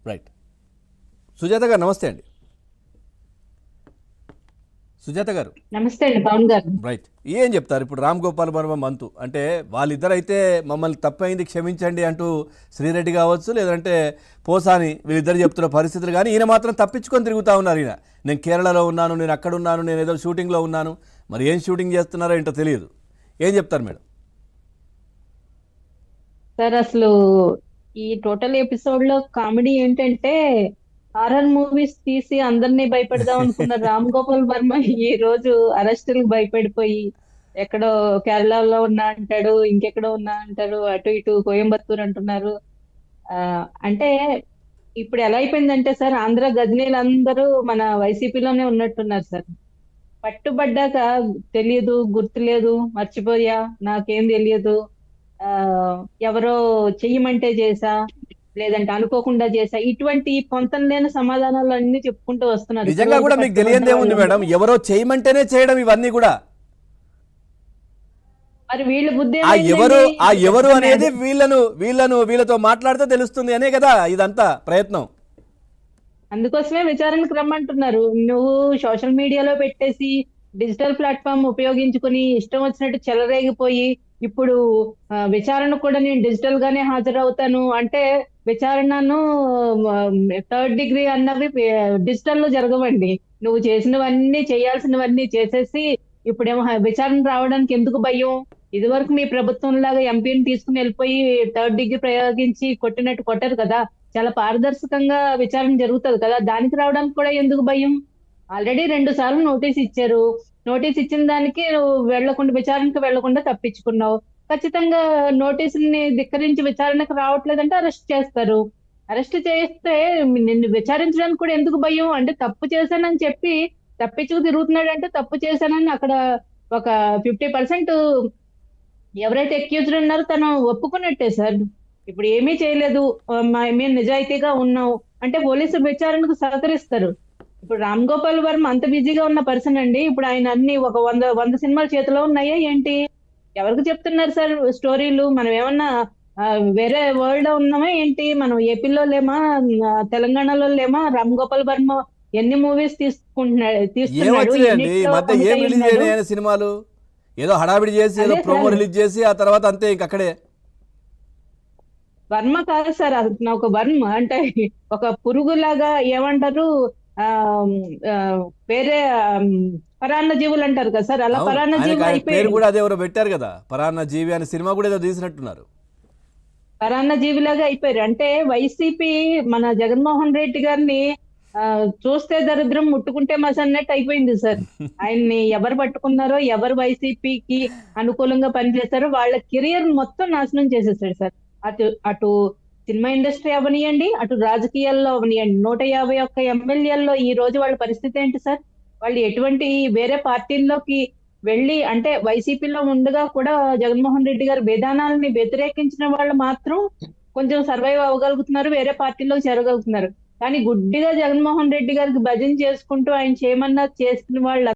Right. Sujatha గారు నమస్తే అండి. సుజాత గారు నమస్తే అండి పవన్ గారు. రైట్. ఏం చెప్తారు ఇప్పుడు రామ్ గోపాల్ వర్మ మంతు అంటే వాళ్ళిద్దరైతే మమ్మల్ని తప్పైంది క్షమించండి అంటూ శ్రీరెడ్డి కావచ్చు లేదంటే పోసాని వీళ్ళిద్దరు చెప్తున్న పరిస్థితులు, కానీ ఈయన మాత్రం తప్పించుకొని తిరుగుతూ ఉన్నారు. ఈయన నేను కేరళలో ఉన్నాను, నేను అక్కడ ఉన్నాను, నేను ఏదో షూటింగ్లో ఉన్నాను, మరి ఏం షూటింగ్ చేస్తున్నారో ఏంటో తెలియదు. ఏం చెప్తారు మేడం? సార్ అసలు ఈ టోటల్ ఎపిసోడ్ లో కామెడీ ఏంటంటే హారర్ మూవీస్ తీసి అందరినీ భయపెడదాం అనుకున్న రామ్ గోపాల్ వర్మ ఈ రోజు అరెస్టులకు భయపడిపోయి ఎక్కడో కేరళలో ఉన్నా అంటాడు, ఇంకెక్కడో ఉన్నా అంటారు, అటు ఇటు కోయంబత్తూర్ అంటున్నారు. ఆ అంటే ఇప్పుడు ఎలా అయిపోయిందంటే సార్, ఆంధ్ర గజనీలు అందరూ మన వైసీపీలోనే ఉన్నట్టున్నారు సార్. పట్టుబడ్డాక తెలియదు, గుర్తులేదు, మర్చిపోయా, నాకేం తెలియదు, ఆ ఎవరో చెయ్యమంటే చేసా, లేదంటే అనుకోకుండా చేసా, ఇటువంటి పొంతం లేని సమాధానాలు అన్ని చెప్పుకుంటూ వస్తున్నారు. నిజంగా కూడా మీకు తెలియదే ఉంది మేడం, ఎవరో చేయమంటేనే చేయడం ఇవన్నీ కూడా. మరి వీళ్ళ బుద్ధి ఆ ఎవరు అనేది వీళ్ళతో మాట్లాడితే తెలుస్తుంది అనే కదా ఇదంతా ప్రయత్నం. అందుకోసమే విచారణకు రమ్మంటున్నారు. నువ్వు సోషల్ మీడియాలో పెట్టేసి డిజిటల్ ప్లాట్ఫామ్ ఉపయోగించుకుని ఇష్టం వచ్చినట్టు చెలరేగిపోయి ఇప్పుడు విచారణ కూడా నేను డిజిటల్ గానే హాజరవుతాను అంటే విచారణను థర్డ్ డిగ్రీ అన్నవి డిజిటల్ లో జరగవండి. నువ్వు చేసినవన్నీ చేయాల్సినవన్నీ చేసేసి ఇప్పుడేమో విచారణ రావడానికి ఎందుకు భయం? ఇదివరకు మీ ప్రభుత్వం లాగా ఎంపీని తీసుకుని వెళ్ళిపోయి థర్డ్ డిగ్రీ ప్రయోగించి కొట్టినట్టు కొట్టారు కదా. చాలా పారదర్శకంగా విచారణ జరుగుతుంది కదా, దానికి రావడానికి కూడా ఎందుకు భయం? ఆల్రెడీ 2 సార్లు నోటీస్ ఇచ్చారు. నోటీస్ ఇచ్చిన దానికి నువ్వు వెళ్లకుండా, విచారణకు వెళ్లకుండా తప్పించుకున్నావు. ఖచ్చితంగా నోటీసుల్ని ధిక్కరించి విచారణకు రావట్లేదంటే అరెస్ట్ చేస్తారు. అరెస్ట్ చేస్తే నిన్ను విచారించడానికి కూడా ఎందుకు భయం? అంటే తప్పు చేశానని చెప్పి తప్పించుకు తిరుగుతున్నాడంటే తప్పు చేశానని అక్కడ ఒక 50% ఎవరైతే అక్యూజ్డ్ ఉన్నారో తను ఒప్పుకున్నట్టే సార్. ఇప్పుడు ఏమీ చేయలేదు, మేము నిజాయితీగా ఉన్నాం అంటే పోలీసు విచారణకు సహకరిస్తారు. ఇప్పుడు రామ్ గోపాల్ వర్మ అంత బిజీగా ఉన్న పర్సన్ అండి. ఇప్పుడు ఆయన అన్ని ఒక 100 సినిమాలు చేతిలో ఉన్నాయా ఏంటి? ఎవరికి చెప్తున్నారు సార్ స్టోరీలు? మనం ఏమన్నా వేరే వరల్డ్ లో ఉన్నామా ఏంటి? మనం ఏపీలో లేమా, తెలంగాణలో లేమా? రామ్ గోపాల్ వర్మ ఎన్ని మూవీస్ తీస్తున్నాడు, సినిమాలు ఏదో హడావిడి చేసి ఏదో ప్రోమో రిలీజ్ చేసి ఆ తర్వాత అంతే ఇంకక్కడే. వర్మ కాదు సార్, ఒక వర్మ అంటే ఒక పురుగులాగా ఏమంటారు, వేరే పరాన్న జీవులు అంటారు కదా సార్, అలా పరాన్న జీవులు అయిపోయారు కూడా. అదే ఎవరో పెట్టారు కదా పరాన్న జీవి అనే సినిమా కూడా ఏదో తీసినట్టున్నారు. పరాన్న జీవిలాగా అయిపోయారు. అంటే వైసీపీ మన జగన్మోహన్ రెడ్డి గారిని చూస్తే దరిద్రం ముట్టుకుంటే మస అన్నట్టు అయిపోయింది సార్. ఆయన్ని ఎవరు పట్టుకున్నారో, ఎవరు వైసీపీకి అనుకూలంగా పనిచేస్తారో వాళ్ళ కెరియర్ మొత్తం నాశనం చేసేసాడు సార్. అటు సినిమా ఇండస్ట్రీ అవనియండి, అటు రాజకీయాల్లో అవనియండి. 151 ఎమ్మెల్యేల్లో ఈ రోజు వాళ్ళ పరిస్థితి ఏంటి సార్? వాళ్ళు ఎటువంటి వేరే పార్టీల్లోకి వెళ్ళి, అంటే వైసీపీలో ఉండగా కూడా జగన్మోహన్ రెడ్డి గారి విధానాలని వ్యతిరేకించిన వాళ్ళు మాత్రం కొంచెం సర్వైవ్ అవ్వగలుగుతున్నారు, వేరే పార్టీలో చేరగలుగుతున్నారు. కానీ గుడ్డిగా జగన్మోహన్ రెడ్డి గారికి భజన చేసుకుంటూ ఆయన చేయమన్నా చేసుకున్న వాళ్ళు